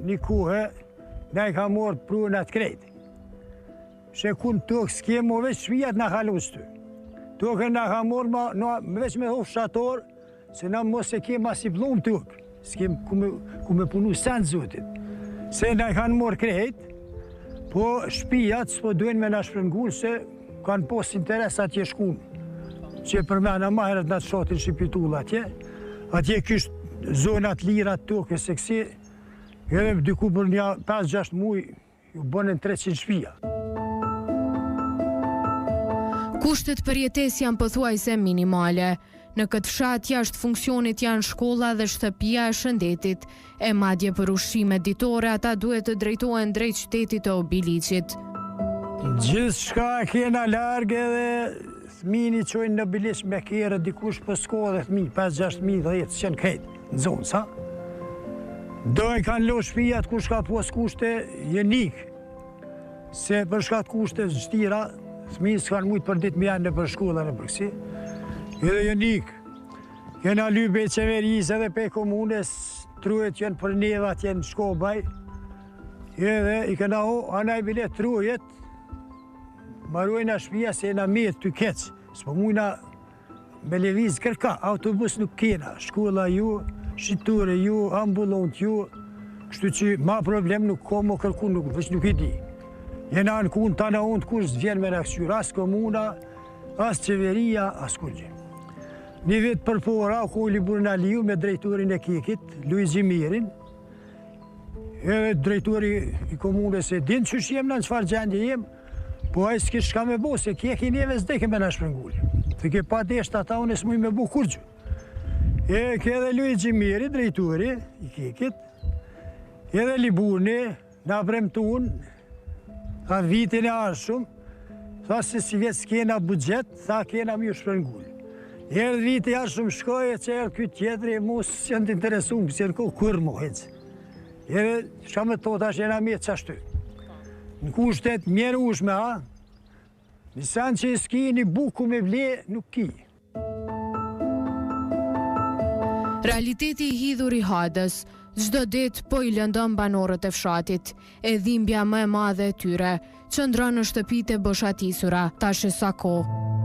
një kohë, ne ka morë prunën atë krejtë. Që kun tokë s'kemo veç shpijat nga halus të. Tokë nga ka morë veç me hofë shator, se na mos e kema si vlom tokë. S'kem ku me punu sen zotit. Se nga kanë morë krejtë, po shpijat s'po dojnë me nga shpërngull se kanë pos interes atje shkun. Që për me në maheret në të shotin Shqipitull atje. Atje kështë zonat lirat tokës e kësi, edhe dyku për një 5-6 muj, ju bënën 300 shpija. Kushtet për jetes janë pothuajse minimale. Në këtë fshat jashtë funksionit janë shkolla dhe shtëpia e shëndetit, e madje për ushqime ditore ata duhet të drejtohen drejt qytetit të Obiliqit. Gjithë shka kena largë edhe thmini qojnë në Biliq me kere dikush për s'ko dhe thmi, 5-6.000 10 që në krejt, në zonë, sa? Dojnë kanë lo shpijat kush ka pos kushte jenik, se për shkat kushte shtira, thmi s'kanë mujtë për ditë mjanë në për shkolla në përkësi. Edhe jenik, kena lybe i qeveris edhe pe komunes, trujet janë për nevat janë shkobaj, edhe i kena anaj bilet trujet, marojna shpia se jena mirë të keqë, s'po mujna me leviz kërka, autobus nuk kena, shkolla ju, shqitore ju, ambulant ju, kështu që ma problem nuk ko më kërku, veç nuk i di. Jena në kun tana unë të kush s'vjen me në kësyr, as komuna, as qeveria, as kur gjë. Një vit për pora, ku u liburën Aliu me drejtorin e Kekit, Luiz Gjimirin, edhe drejtori i komunës e din që jem në qëfar gjendje jem, po a i s'ki shka me bo, se Keki njeve s'deke me në shpërngulli. Të ke pa desht ata unë s'muj me bo kur gjë. E ke edhe Luiz Gjimiri, drejtori i Kekit, edhe liburni, na premtun, tha vitin e arshum, tha se si vjet s'kena budget, tha kena mjë shpërngulli. Edhe viti arshum shkoje që erë këtë tjetëri, mos janë të interesumë, kësë janë kohë kur mo hecë. Edhe shka me to tash jena mjetë qashtu. Në kushtet mjerë ushme, ha? Nisan që s'ki një buku me vle, nuk ki. Realiteti i hidhur i Hadës, çdo ditë po i lëndon banorët e fshatit, e dhimbja më e madhe e tyre, qëndron në shtëpitë e boshatisura, tash e sa kohë.